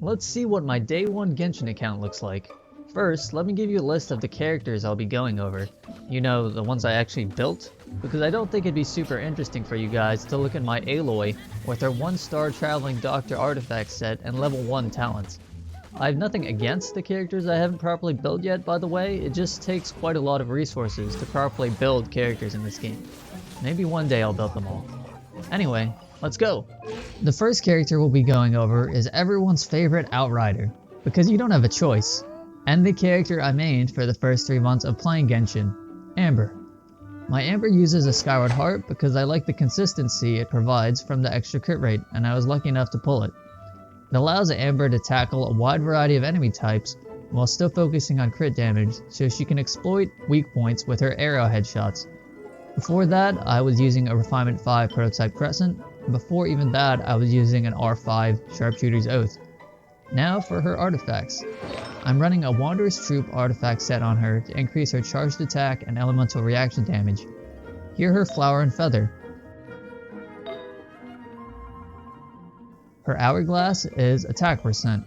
Let's see what my Day 1 Genshin account looks like. First, let me give you a list of the characters I'll be going over. You know, the ones I actually built? Because I don't think it'd be super interesting for you guys to look at my Aloy with her 1-star traveling doctor artifact set and level 1 talents. I have nothing against the characters I haven't properly built yet, by the way. It just takes quite a lot of resources to properly build characters in this game. Maybe one day I'll build them all. Anyway, let's go! The first character we'll be going over is everyone's favorite Outrider, because you don't have a choice. And the character I mained for the first 3 months of playing Genshin, Amber. My Amber uses a Skyward Heart because I like the consistency it provides from the extra crit rate, and I was lucky enough to pull it. It allows Amber to tackle a wide variety of enemy types while still focusing on crit damage, so she can exploit weak points with her arrow headshots. Before that, I was using a Refinement 5 Prototype Crescent, and before even that, I was using an R5 Sharpshooter's Oath. Now for her artifacts. I'm running a Wanderer's Troop artifact set on her to increase her charged attack and elemental reaction damage. Here her Flower and Feather. Her Hourglass is attack percent.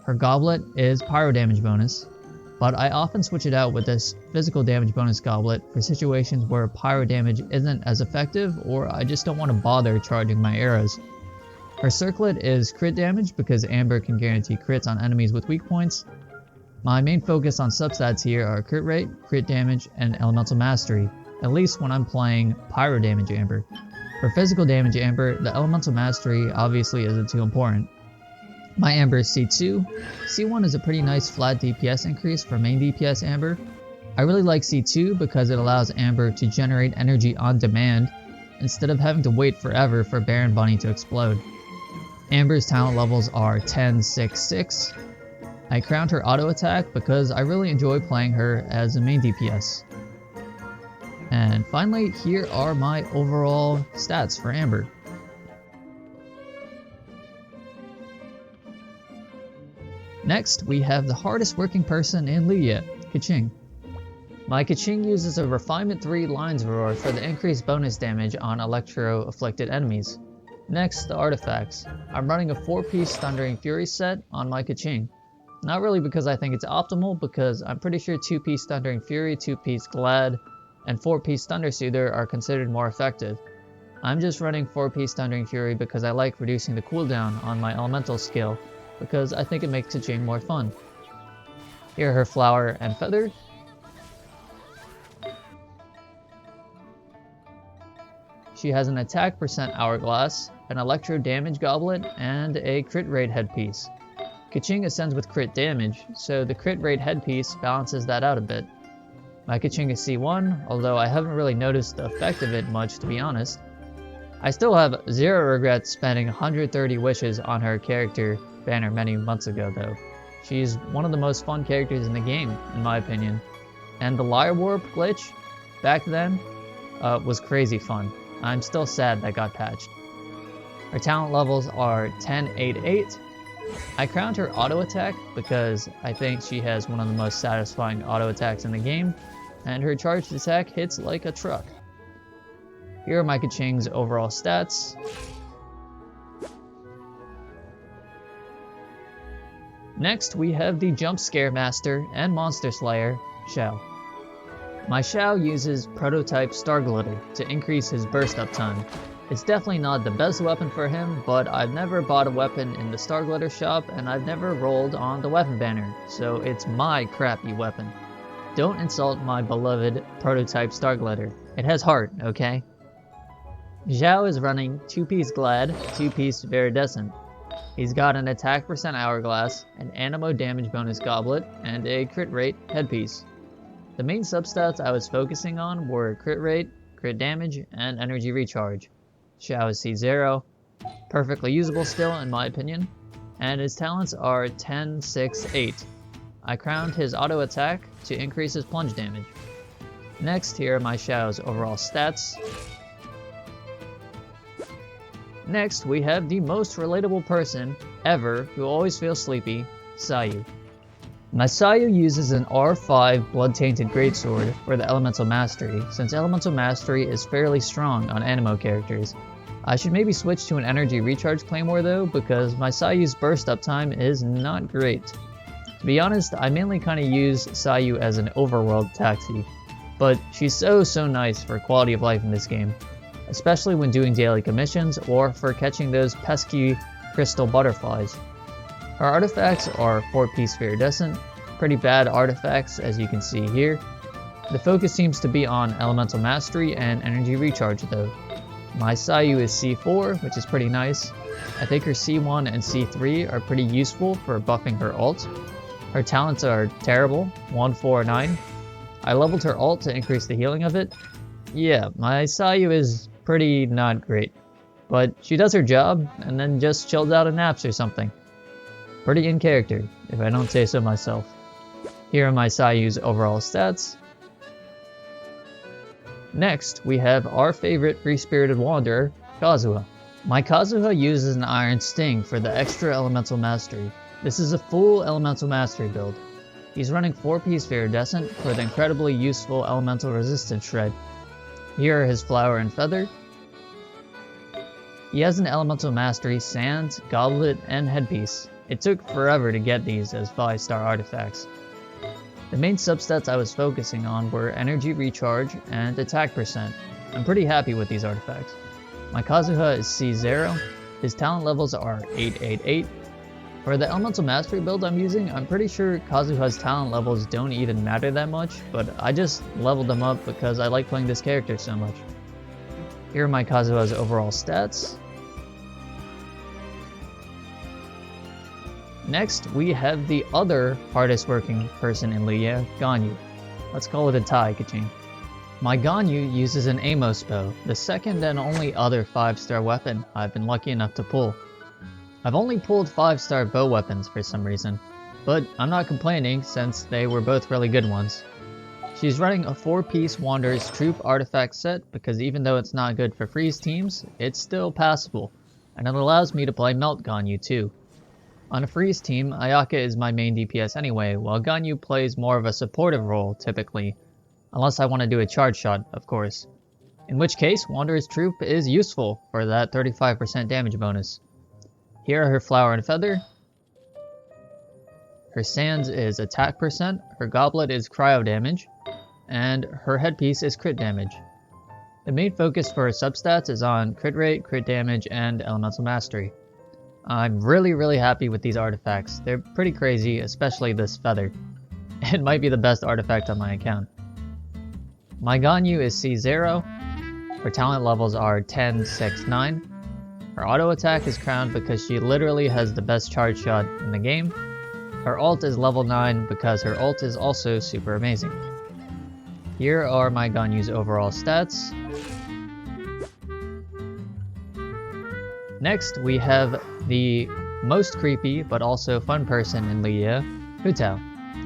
Her Goblet is pyro damage bonus, but I often switch it out with this physical damage bonus goblet for situations where pyro damage isn't as effective or I just don't want to bother charging my arrows. Her Circlet is crit damage because Amber can guarantee crits on enemies with weak points. My main focus on substats here are crit rate, crit damage, and elemental mastery, at least when I'm playing pyro damage Amber. For physical damage Amber, the elemental mastery obviously isn't too important. My Amber is C2. C1 is a pretty nice flat DPS increase for main DPS Amber. I really like C2 because it allows Amber to generate energy on demand instead of having to wait forever for Baron Bunny to explode. Amber's talent levels are 10, 6, 6. I crowned her auto attack because I really enjoy playing her as a main DPS. And finally, here are my overall stats for Amber. Next, we have the hardest working person in Liya, Keqing. My Keqing uses a Refinement 3 Lion's Roar for the increased bonus damage on electro-afflicted enemies. Next, the artifacts. I'm running a 4-piece Thundering Fury set on my Keqing. Not really because I think it's optimal, because I'm pretty sure 2-piece Thundering Fury, 2-piece Glad, and 4-piece Thunder Soother are considered more effective. I'm just running 4-piece Thundering Fury because I like reducing the cooldown on my elemental skill, because I think it makes Keqing more fun. Here are her Flower and Feather. She has an attack percent Hourglass, an electro damage goblet, and a crit rate headpiece. Keqing ascends with crit damage, so the crit rate headpiece balances that out a bit. My Keqing is C1, although I haven't really noticed the effect of it much, to be honest. I still have zero regrets spending 130 wishes on her character banner many months ago though. She's one of the most fun characters in the game, in my opinion. And the Lyre Warp glitch, back then, was crazy fun. I'm still sad that got patched. Her talent levels are 10, 8, 8. I crowned her auto attack because I think she has one of the most satisfying auto attacks in the game, and her charged attack hits like a truck. Here are my Keqing's overall stats. Next, we have the Jump Scare Master and Monster Slayer, Xiao. My Xiao uses Prototype Star Glitter to increase his burst up time. It's definitely not the best weapon for him, but I've never bought a weapon in the Star Glitter shop and I've never rolled on the weapon banner, so it's my crappy weapon. Don't insult my beloved Prototype Star Glitter. It has heart, okay? Xiao is running 2-piece Glad, 2-piece Viridescent. He's got an attack percent Hourglass, an animo damage bonus goblet, and a crit rate headpiece. The main substats I was focusing on were crit rate, crit damage, and energy recharge. Xiao is C0, perfectly usable still in my opinion, and his talents are 10, 6, 8. I crowned his auto attack to increase his plunge damage. Next, here are my Xiao's overall stats. Next, we have the most relatable person ever who always feels sleepy, Sayu. My Sayu uses an R5 Blood-Tainted Greatsword for the Elemental Mastery, since Elemental Mastery is fairly strong on animo characters. I should maybe switch to an energy recharge claymore though, because my Sayu's burst uptime is not great. To be honest, I mainly kinda use Sayu as an overworld taxi, but she's so nice for quality of life in this game, especially when doing daily commissions or for catching those pesky crystal butterflies. Her artifacts are 4-piece Viridescent, pretty bad artifacts as you can see here. The focus seems to be on Elemental Mastery and Energy Recharge though. My Sayu is C4, which is pretty nice. I think her C1 and C3 are pretty useful for buffing her ult. Her talents are terrible, 1, 4, 9. I leveled her ult to increase the healing of it. Yeah, my Sayu is pretty not great. But she does her job, and then just chills out and naps or something. Pretty in character, if I don't say so myself. Here are my Sayu's overall stats. Next, we have our favorite free-spirited wanderer, Kazuha. My Kazuha uses an Iron Sting for the extra Elemental Mastery. This is a full Elemental Mastery build. He's running 4-piece Viridescent for the incredibly useful Elemental Resistance Shred. Here are his Flower and Feather. He has an Elemental Mastery, Sands, Goblet, and Headpiece. It took forever to get these as 5-star artifacts. The main substats I was focusing on were Energy Recharge and Attack Percent. I'm pretty happy with these artifacts. My Kazuha is C0, his talent levels are 8, 8, 8. For the Elemental Mastery build I'm using, I'm pretty sure Kazuha's talent levels don't even matter that much, but I just leveled them up because I like playing this character so much. Here are my Kazuha's overall stats. Next, we have the other hardest working person in Liya, Ganyu. Let's call it a tie, Keqing. My Ganyu uses an Amos bow, the second and only other 5-star weapon I've been lucky enough to pull. I've only pulled 5-star bow weapons for some reason, but I'm not complaining since they were both really good ones. She's running a 4-piece Wanderer's Troop artifact set because even though it's not good for freeze teams, it's still passable, and it allows me to play Melt Ganyu too. On a freeze team, Ayaka is my main DPS anyway, while Ganyu plays more of a supportive role typically, unless I want to do a charge shot, of course. In which case, Wanderer's Troop is useful for that 35% damage bonus. Here are her Flower and Feather. Her Sands is Attack Percent, her Goblet is Cryo Damage, and her Headpiece is Crit Damage. The main focus for her substats is on Crit Rate, Crit Damage, and Elemental Mastery. I'm really happy with these artifacts. They're pretty crazy, especially this feather. It might be the best artifact on my account. My Ganyu is C0. Her talent levels are 10, 6, 9. Her auto attack is crowned because she literally has the best charge shot in the game. Her ult is level 9 because her ult is also super amazing. Here are my Ganyu's overall stats. Next, we have the most creepy but also fun person in Liya, Hu Tao.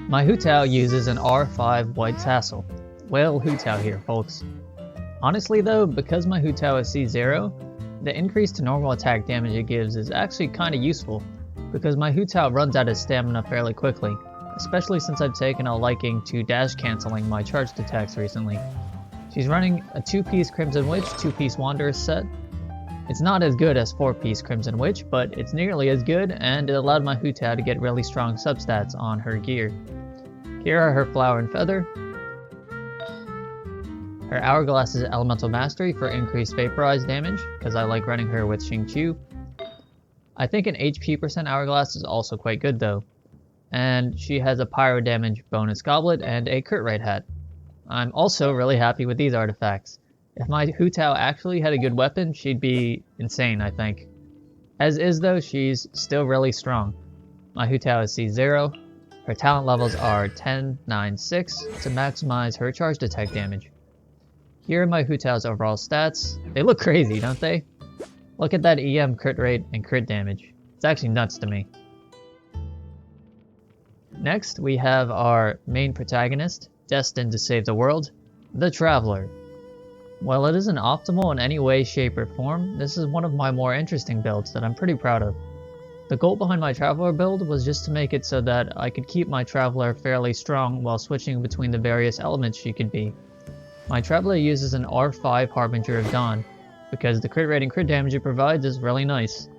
My Hu Tao uses an R5 white tassel. Well, Hu Tao here, folks. Honestly though, because my Hu Tao is C0, the increase to normal attack damage it gives is actually kinda useful, because my Hu Tao runs out of stamina fairly quickly, especially since I've taken a liking to dash cancelling my charged attacks recently. She's running a 2-piece Crimson Witch, 2-piece Wanderer set. It's not as good as 4-piece Crimson Witch, but it's nearly as good, and it allowed my Hu Tao to get really strong substats on her gear. Here are her Flower and Feather. Her Hourglass is Elemental Mastery for increased Vaporize damage, because I like running her with Xingqiu. I think an HP percent Hourglass is also quite good though. And she has a Pyro Damage bonus Goblet and a Crit Rate hat. I'm also really happy with these artifacts. If my Hu Tao actually had a good weapon, she'd be insane, I think. As is though, she's still really strong. My Hu Tao is C0. Her talent levels are 10, 9, 6 to maximize her charged attack damage. Here are my Hu Tao's overall stats. They look crazy, don't they? Look at that EM crit rate and crit damage. It's actually nuts to me. Next, we have our main protagonist, destined to save the world, the Traveler. While it isn't optimal in any way, shape, or form, this is one of my more interesting builds that I'm pretty proud of. The goal behind my Traveler build was just to make it so that I could keep my Traveler fairly strong while switching between the various elements she could be. My Traveler uses an R5 Harbinger of Dawn, because the crit rate and crit damage it provides is really nice.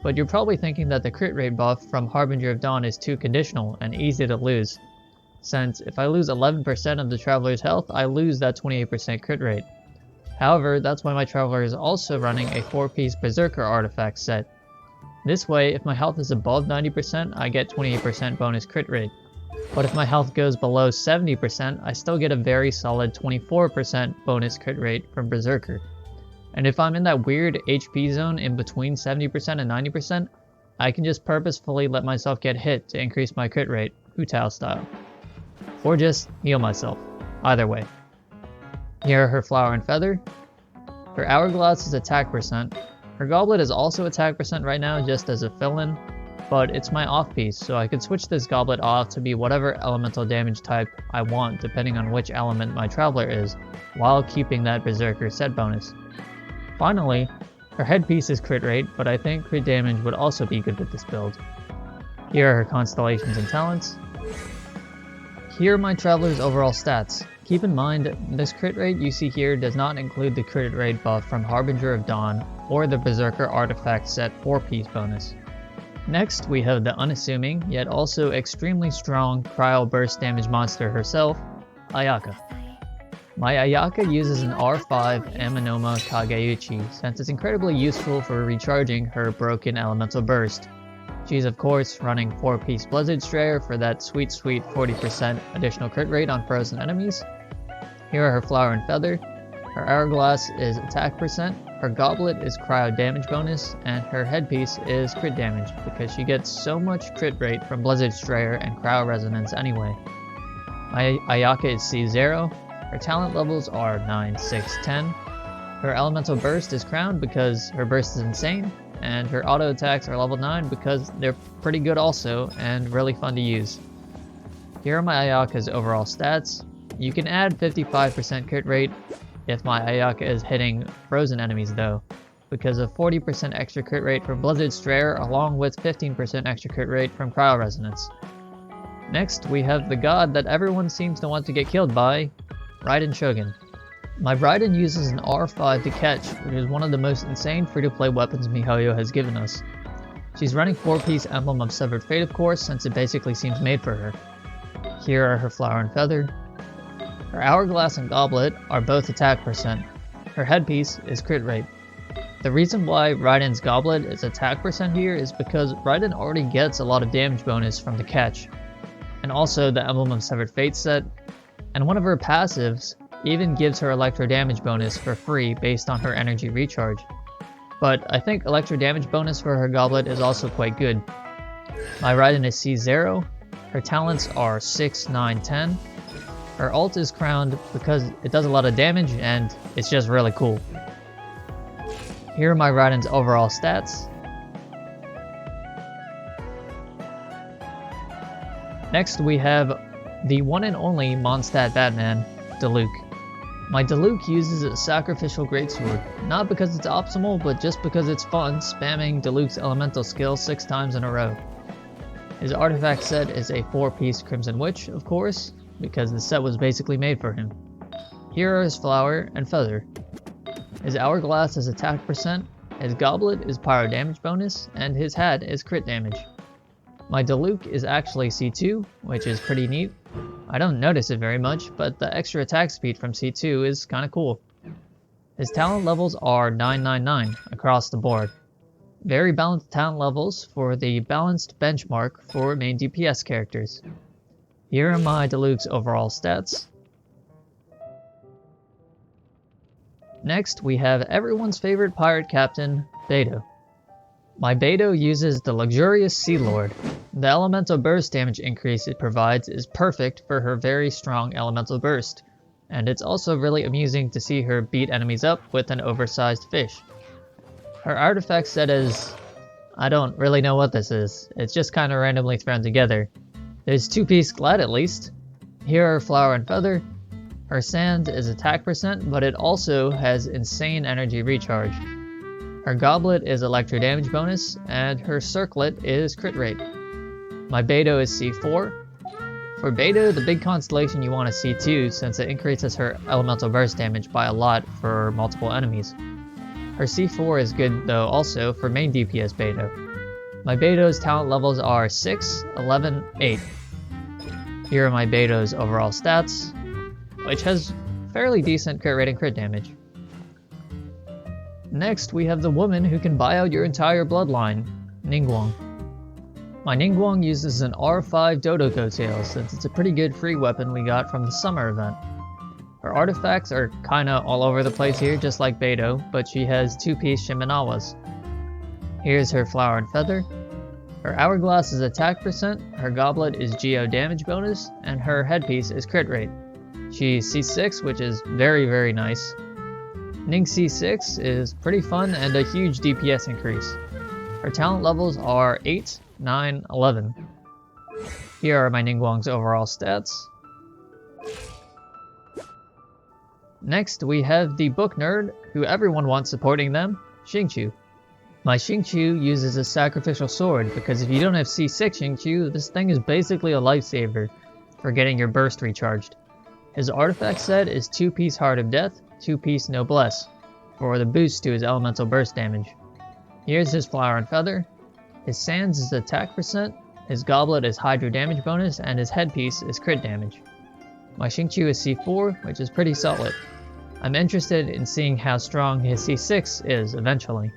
But you're probably thinking that the crit rate buff from Harbinger of Dawn is too conditional and easy to lose, since if I lose 11% of the Traveler's health, I lose that 28% crit rate. However, that's why my Traveler is also running a 4-piece Berserker artifact set. This way, if my health is above 90%, I get 28% bonus crit rate. But if my health goes below 70%, I still get a very solid 24% bonus crit rate from Berserker. And if I'm in that weird HP zone in between 70% and 90%, I can just purposefully let myself get hit to increase my crit rate, Hu Tao style. Or just heal myself. Either way. Here are her Flower and Feather. Her Hourglass is attack percent. Her Goblet is also attack percent right now just as a fill-in, but it's my off piece, so I could switch this Goblet off to be whatever elemental damage type I want depending on which element my Traveler is, while keeping that Berserker set bonus. Finally, her headpiece is crit rate, but I think crit damage would also be good with this build. Here are her Constellations and Talents. Here are my Traveler's overall stats. Keep in mind, this crit rate you see here does not include the crit rate buff from Harbinger of Dawn or the Berserker artifact set 4-piece bonus. Next, we have the unassuming, yet also extremely strong cryo burst damage monster herself, Ayaka. My Ayaka uses an R5 Amanoma Kageuchi since it's incredibly useful for recharging her broken elemental burst. She's of course running 4-piece Blizzard Strayer for that sweet 40% additional crit rate on frozen enemies. Here are her Flower and Feather. Her Hourglass is attack percent, her Goblet is cryo damage bonus, and her headpiece is crit damage because she gets so much crit rate from Blizzard Strayer and cryo resonance anyway. My Ayaka is C0, her talent levels are 9, 6, 10. Her elemental burst is crowned because her burst is insane, and her auto attacks are level 9 because they're pretty good also and really fun to use. Here are my Ayaka's overall stats. You can add 55% crit rate if my Ayaka is hitting frozen enemies though, because of 40% extra crit rate from Blizzard Strayer along with 15% extra crit rate from Cryo Resonance. Next, we have the god that everyone seems to want to get killed by, Raiden Shogun. My Raiden uses an R5 to catch, which is one of the most insane free-to-play weapons miHoYo has given us. She's running 4-piece Emblem of Severed Fate of course, since it basically seems made for her. Here are her Flower and Feather. Her Hourglass and Goblet are both attack percent. Her headpiece is crit rate. The reason why Raiden's Goblet is attack percent here is because Raiden already gets a lot of damage bonus from the catch, and also the Emblem of Severed Fate set, and one of her passives even gives her electro damage bonus for free based on her energy recharge. But I think electro damage bonus for her Goblet is also quite good. My Raiden is C0, her talents are 6, 9, 10. Her ult is crowned because it does a lot of damage and it's just really cool. Here are my Raiden's overall stats. Next we have the one and only Mondstadt Batman, Diluc. My Diluc uses a sacrificial greatsword, not because it's optimal, but just because it's fun spamming Diluc's elemental skill 6 times in a row. His artifact set is a 4-piece Crimson Witch, of course, because the set was basically made for him. Here are his Flower and Feather. His Hourglass is attack percent, his Goblet is pyro damage bonus, and his hat is crit damage. My Diluc is actually C2, which is pretty neat. I don't notice it very much, but the extra attack speed from C2 is kinda cool. His talent levels are 999 across the board. Very balanced talent levels for the balanced benchmark for main DPS characters. Here are my Diluc's overall stats. Next, we have everyone's favorite pirate captain, Beidou. My Beidou uses the luxurious Sea Lord. The elemental burst damage increase it provides is perfect for her very strong elemental burst, and it's also really amusing to see her beat enemies up with an oversized fish. Her artifact set is... I don't really know what this is, it's just kinda randomly thrown together. There's 2-piece Glad at least. Here are Flower and Feather. Her Sand is attack percent, but it also has insane energy recharge. Her Goblet is electro damage bonus, and her Circlet is crit rate. My Beidou is C4. For Beidou, the big constellation you want is C2 since it increases her elemental burst damage by a lot for multiple enemies. Her C4 is good though also for main DPS Beidou. My Beidou's talent levels are 6, 11, 8. Here are my Beidou's overall stats, which has fairly decent crit rate and crit damage. Next, we have the woman who can buy out your entire bloodline, Ningguang. My Ningguang uses an R5 Dodo Coattail since it's a pretty good free weapon we got from the summer event. Her artifacts are kinda all over the place here, just like Beidou, but she has 2-piece Shimenawas. Here's her flower and feather. Her hourglass is attack percent, her goblet is geo damage bonus, and her headpiece is crit rate. She's C6, which is very nice. Ning C6 is pretty fun and a huge DPS increase. Her talent levels are 8, 9, 11. Here are my Ningguang's overall stats. Next, we have the book nerd, who everyone wants supporting them, Xingqiu. My Xingqiu uses a sacrificial sword because if you don't have C6 Xingqiu, this thing is basically a lifesaver for getting your burst recharged. His artifact set is 2-piece Heart of Death, 2-piece Noblesse, for the boost to his elemental burst damage. Here's his flower and feather. His sands is attack percent, his goblet is hydro damage bonus, and his headpiece is crit damage. My Xingqiu is C4, which is pretty solid. I'm interested in seeing how strong his C6 is eventually.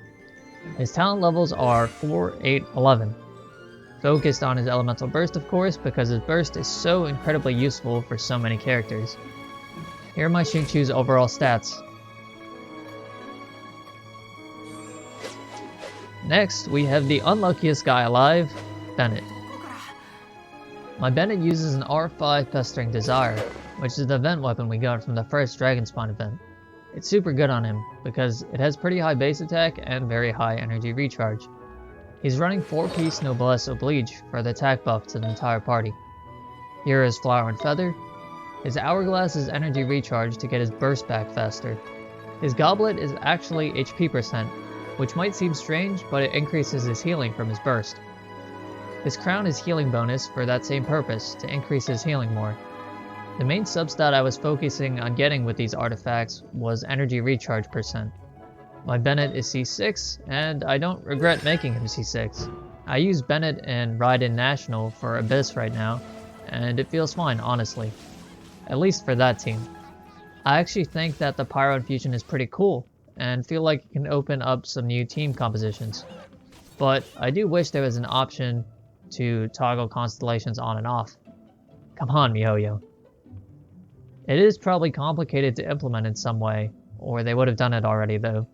His talent levels are 4, 8, 11. Focused on his elemental burst of course, because his burst is so incredibly useful for so many characters. Here are my Xingqiu's overall stats. Next, we have the unluckiest guy alive, Bennett. My Bennett uses an R5 Pestering Desire, which is the event weapon we got from the first Dragon Spawn event. It's super good on him, because it has pretty high base attack and very high energy recharge. He's running 4-piece Noblesse Oblige for the attack buff to the entire party. Here is Flower and Feather. His hourglass is energy recharge to get his burst back faster. His goblet is actually HP percent, which might seem strange, but it increases his healing from his burst. His crown is healing bonus for that same purpose, to increase his healing more. The main substat I was focusing on getting with these artifacts was energy recharge percent. My Bennett is C6, and I don't regret making him C6. I use Bennett in Raiden National for Abyss right now, and it feels fine, honestly. At least for that team. I actually think that the Pyro Infusion is pretty cool, and feel like it can open up some new team compositions. But I do wish there was an option to toggle constellations on and off. Come on, MiHoYo. It is probably complicated to implement in some way, or they would have done it already though.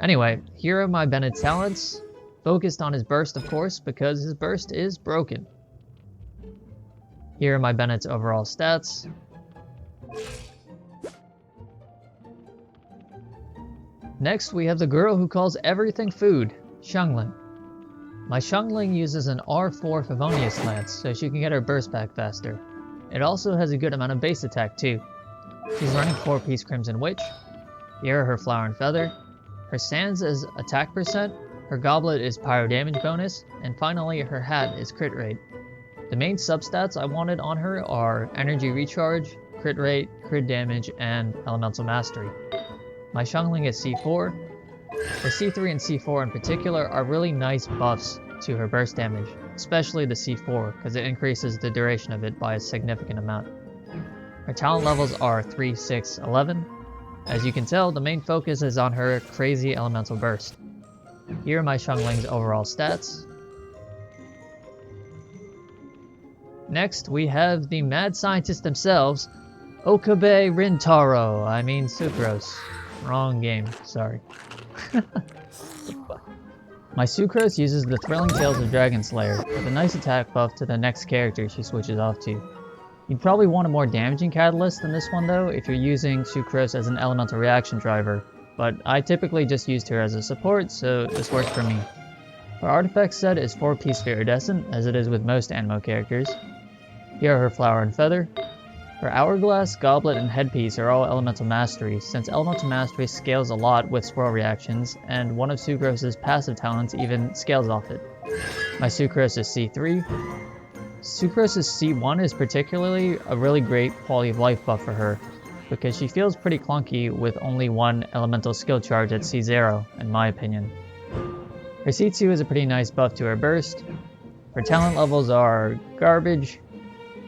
Anyway, here are my Bennett's talents, focused on his burst of course, because his burst is broken. Here are my Bennett's overall stats. Next, we have the girl who calls everything food, Xiangling. My Xiangling uses an R4 Favonius Lance, so she can get her burst back faster. It also has a good amount of base attack too. She's running 4-piece Crimson Witch. Here are her Flower and Feather. Her sands is attack percent, her goblet is pyro damage bonus, and finally her hat is crit rate. The main substats I wanted on her are energy recharge, crit rate, crit damage, and elemental mastery. My Xiangling is C4. Her C3 and C4 in particular are really nice buffs to her burst damage, especially the C4 because it increases the duration of it by a significant amount. Her talent levels are 3, 6, 11. As you can tell, the main focus is on her crazy elemental burst. Here are my Xiangling's overall stats. Next, we have the mad scientists themselves, Okabe Rintaro, Sucrose. Wrong game, sorry. My Sucrose uses the Thrilling Tales of Dragon Slayer, with a nice attack buff to the next character she switches off to. You'd probably want a more damaging catalyst than this one though if you're using Sucrose as an elemental reaction driver, but I typically just used her as a support, so this works for me. Her artifact set is 4-piece Iridescent, as it is with most Anemo characters. Here are her Flower and Feather. Her Hourglass, Goblet, and Headpiece are all Elemental Mastery, since Elemental Mastery scales a lot with swirl reactions, and one of Sucrose's passive talents even scales off it. My Sucrose is C3. Sucrose's C1 is particularly a really great quality of life buff for her. because she feels pretty clunky with only one elemental skill charge at C0, in my opinion. Her C2 is a pretty nice buff to her burst. Her talent levels are garbage.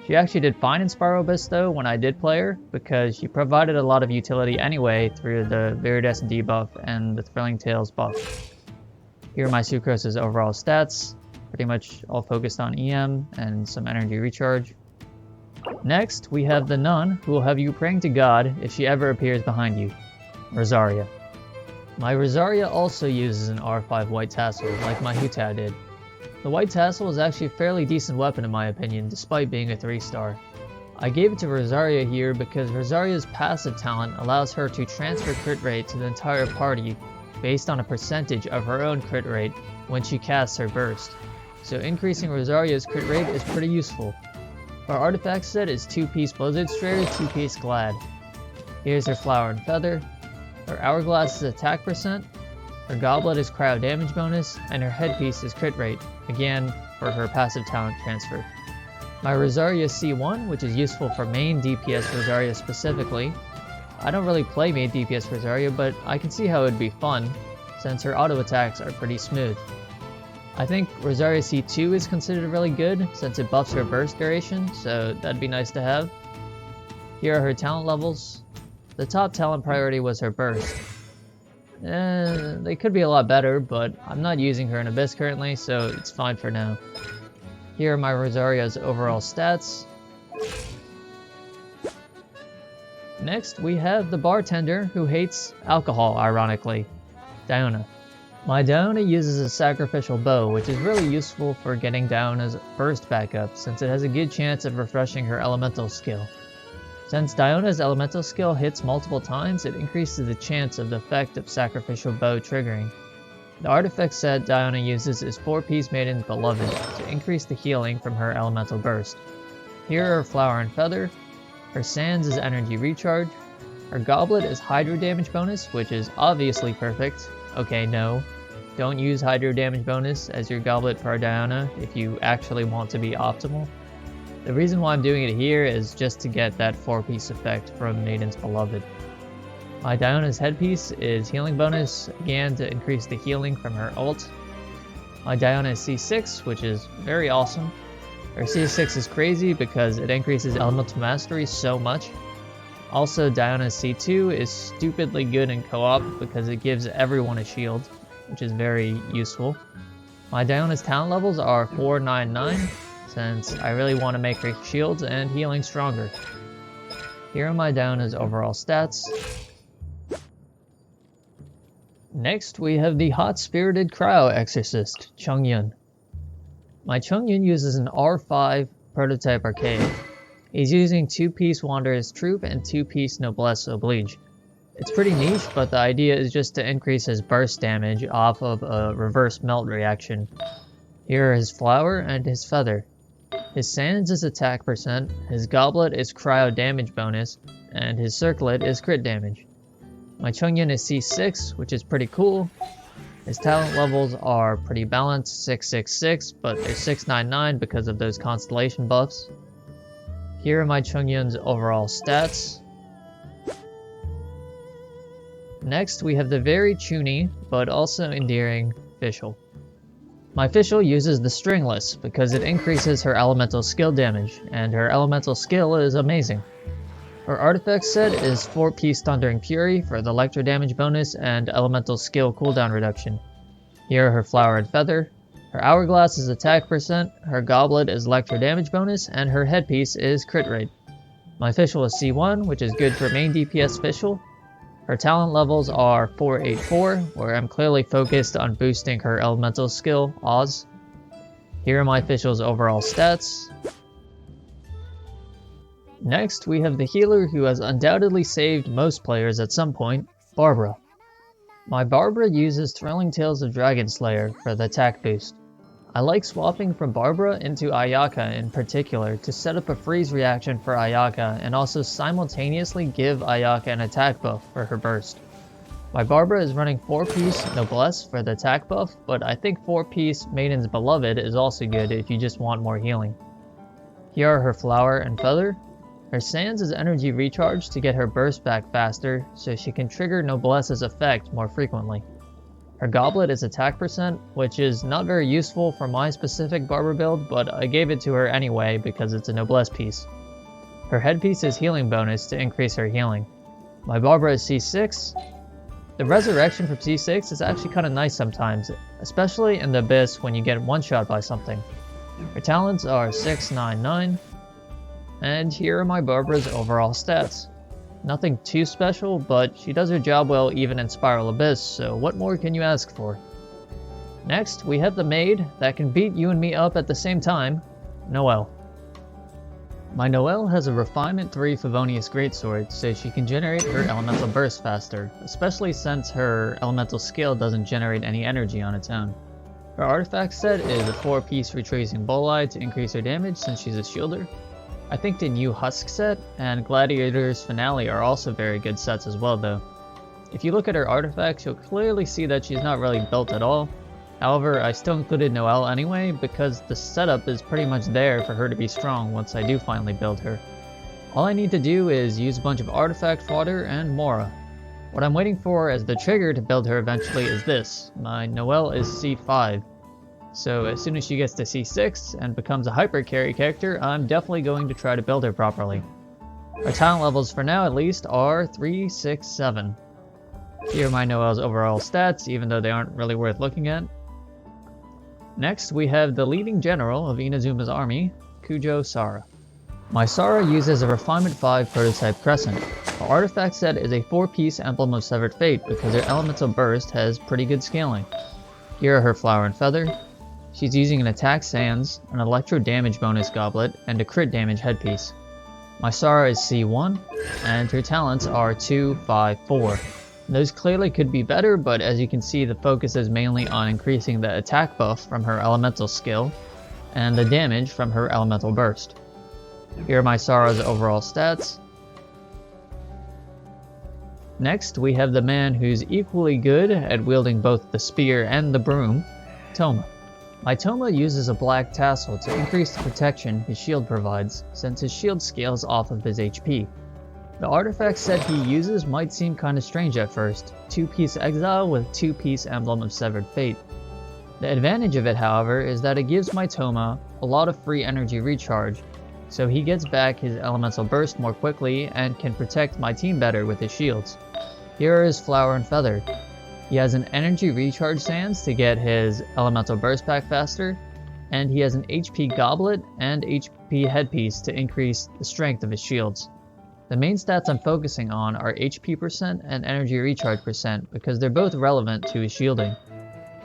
She actually did fine in Spiral Abyss though when I did play her, because she provided a lot of utility anyway through the Viridescent debuff and the Thrilling Tales buff. Here are my Sucrose's overall stats, pretty much all focused on EM and some energy recharge. Next, we have the nun, who will have you praying to God if she ever appears behind you, Rosaria. My Rosaria also uses an R5 white tassel, like my Hu-Tao did. The white tassel is actually a fairly decent weapon in my opinion, despite being a 3-star. I gave it to Rosaria here because Rosaria's passive talent allows her to transfer crit rate to the entire party based on a percentage of her own crit rate when she casts her burst. So increasing Rosaria's crit rate is pretty useful. Her artifact set is 2-piece Blizzard Strayer, 2-piece Glad. Here's her Flower and Feather. Her Hourglass is attack percent. Her Goblet is cryo damage bonus, and her headpiece is crit rate, again for her passive talent transfer. My Rosaria C1, which is useful for main DPS Rosaria specifically. I don't really play main DPS Rosaria, but I can see how it would be fun, since her auto attacks are pretty smooth. I think Rosaria C2 is considered really good, since it buffs her burst duration, so that'd be nice to have. Here are her talent levels. The top talent priority was her burst. They could be a lot better, but I'm not using her in Abyss currently, so it's fine for now. Here are my Rosaria's overall stats. Next, we have the bartender who hates alcohol, ironically, Diona. My Diona uses a sacrificial bow, which is really useful for getting Diona's burst backup, since it has a good chance of refreshing her elemental skill. Since Diona's elemental skill hits multiple times, it increases the chance of the effect of Sacrificial Bow triggering. The artifact set Diona uses is 4-piece Maiden's Beloved to increase the healing from her elemental burst. Here are her Flower and Feather. Her Sands is energy recharge. Her Goblet is Hydro damage bonus, which is obviously perfect. Okay, no. Don't use Hydro damage bonus as your Goblet for Diona if you actually want to be optimal. The reason why I'm doing it here is just to get that 4-piece effect from Maiden's Beloved. My Diona's headpiece is healing bonus, again to increase the healing from her ult. My Diona is C6, which is very awesome. Her C6 is crazy because it increases elemental mastery so much. Also, Diona's C2 is stupidly good in co-op because it gives everyone a shield, which is very useful. My Diona's talent levels are 4, 9, 9. Since I really want to make her shields and healing stronger. Here are my Diona's overall stats. Next, we have the hot-spirited cryo exorcist, Chongyun. My Chongyun uses an R5 prototype arcade. He's using 2-piece Wanderer's Troop and 2-piece Noblesse Oblige. It's pretty niche, but the idea is just to increase his burst damage off of a reverse melt reaction. Here are his Flower and his Feather. His Sands is attack percent, his Goblet is cryo damage bonus, and his Circlet is crit damage. My Chongyun is C6, which is pretty cool. His talent levels are pretty balanced, 666, but they're 699 because of those constellation buffs. Here are my Chongyun's overall stats. Next, we have the very chuny, but also endearing, Fischl. My Fischl uses the Stringless because it increases her elemental skill damage, and her elemental skill is amazing. Her artifact set is 4-piece Thundering Fury for the electro damage bonus and elemental skill cooldown reduction. Here are her Flower and Feather. Her Hourglass is attack percent, her Goblet is electro damage bonus, and her headpiece is crit rate. My Fischl is C1, which is good for main DPS Fischl. Her talent levels are 484, where I'm clearly focused on boosting her elemental skill, Oz. Here are my Fischl's overall stats. Next, we have the healer who has undoubtedly saved most players at some point, Barbara. My Barbara uses Thrilling Tales of Dragon Slayer for the attack boost. I like swapping from Barbara into Ayaka in particular to set up a freeze reaction for Ayaka and also simultaneously give Ayaka an attack buff for her burst. My Barbara is running 4-piece Noblesse for the attack buff, but I think 4-piece Maiden's Beloved is also good if you just want more healing. Here are her Flower and Feather. Her Sans is energy recharge to get her burst back faster, so she can trigger Noblesse's effect more frequently. Her Goblet is attack percent, which is not very useful for my specific Barber build, but I gave it to her anyway because it's a Noblesse piece. Her headpiece is healing bonus to increase her healing. My Barbara is C6. The resurrection from C6 is actually kind of nice sometimes, especially in the Abyss when you get one-shot by something. Her talents are 6, 9, 9. And here are my Barbara's overall stats. Nothing too special, but she does her job well even in Spiral Abyss, so what more can you ask for? Next, we have the maid that can beat you and me up at the same time, Noelle. My Noelle has a Refinement 3 Favonius Greatsword, so she can generate her elemental burst faster, especially since her elemental skill doesn't generate any energy on its own. Her artifact set is a 4-piece Retracing Bolide to increase her damage since she's a shielder. I think the new Husk set and Gladiator's Finale are also very good sets as well though. If you look at her artifacts, you'll clearly see that she's not really built at all. However, I still included Noelle anyway because the setup is pretty much there for her to be strong once I do finally build her. All I need to do is use a bunch of artifact fodder and Mora. What I'm waiting for as the trigger to build her eventually is this. My Noelle is C5. So as soon as she gets to C6 and becomes a hyper carry character, I'm definitely going to try to build her properly. Our talent levels for now at least are 3, 6, 7. Here are my Noelle's overall stats, even though they aren't really worth looking at. Next, we have the leading general of Inazuma's army, Kujou Sara. My Sara uses a Refinement 5 prototype Crescent. Her artifact set is a 4-piece Emblem of Severed Fate because her elemental burst has pretty good scaling. Here are her Flower and Feather. She's using an attack Sans, an electro damage bonus goblet, and a crit damage headpiece. My Sara is C1, and her talents are 2, 5, 4. Those clearly could be better, but as you can see the focus is mainly on increasing the attack buff from her elemental skill, and the damage from her elemental burst. Here are my Sara's overall stats. Next, we have the man who's equally good at wielding both the spear and the broom, Thoma. My Thoma uses a black tassel to increase the protection his shield provides, since his shield scales off of his HP. The artifact set he uses might seem kinda strange at first, 2-piece Exile with 2-piece Emblem of Severed Fate. The advantage of it, however, is that it gives my Thoma a lot of free energy recharge, so he gets back his elemental burst more quickly and can protect my team better with his shields. Here are his Flower and Feather. He has an energy recharge Sans to get his elemental burst back faster, and he has an HP Goblet and HP Headpiece to increase the strength of his shields. The main stats I'm focusing on are HP percent and energy recharge percent because they're both relevant to his shielding.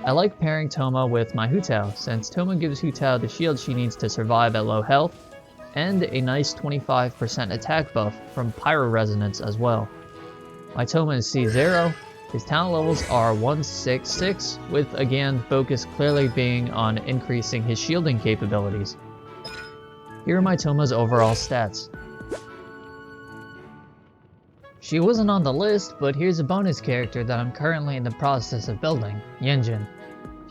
I like pairing Thoma with my Hu Tao, since Thoma gives Hu Tao the shield she needs to survive at low health, and a nice 25% attack buff from Pyro Resonance as well. My Thoma is C0. His talent levels are 1, 6, 6, with again focus clearly being on increasing his shielding capabilities. Here are my Thoma's overall stats. She wasn't on the list, but here's a bonus character that I'm currently in the process of building, Yunjin.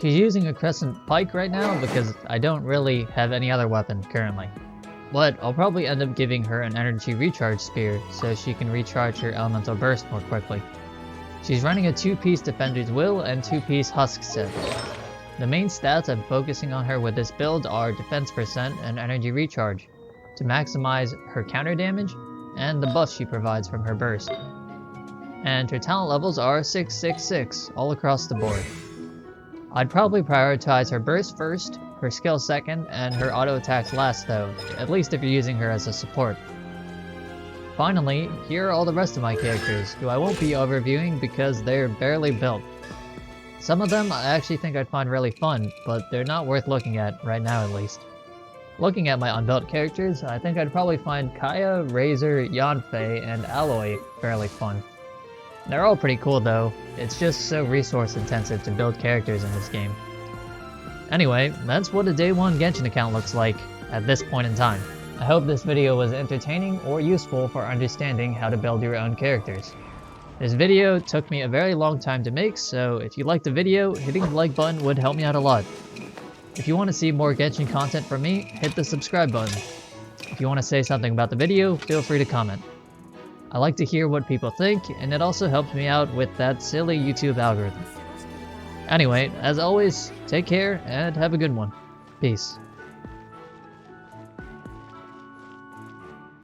She's using a Crescent Pike right now because I don't really have any other weapon currently. But I'll probably end up giving her an energy recharge spear so she can recharge her elemental burst more quickly. She's running a 2-piece Defender's Will and 2-piece Husk set. The main stats I'm focusing on her with this build are defense percent and energy recharge, to maximize her counter damage and the buff she provides from her burst. And her talent levels are 6, 6, 6 all across the board. I'd probably prioritize her burst first, her skill second, and her auto attacks last though, at least if you're using her as a support. Finally, here are all the rest of my characters, who I won't be overviewing because they're barely built. Some of them I actually think I'd find really fun, but they're not worth looking at, right now at least. Looking at my unbuilt characters, I think I'd probably find Kaya, Razor, Yanfei, and Alloy fairly fun. They're all pretty cool though, it's just so resource intensive to build characters in this game. Anyway, that's what a Day 1 Genshin account looks like at this point in time. I hope this video was entertaining or useful for understanding how to build your own characters. This video took me a very long time to make, so if you liked the video, hitting the like button would help me out a lot. If you want to see more Genshin content from me, hit the subscribe button. If you want to say something about the video, feel free to comment. I like to hear what people think, and it also helps me out with that silly YouTube algorithm. Anyway, as always, take care and have a good one. Peace.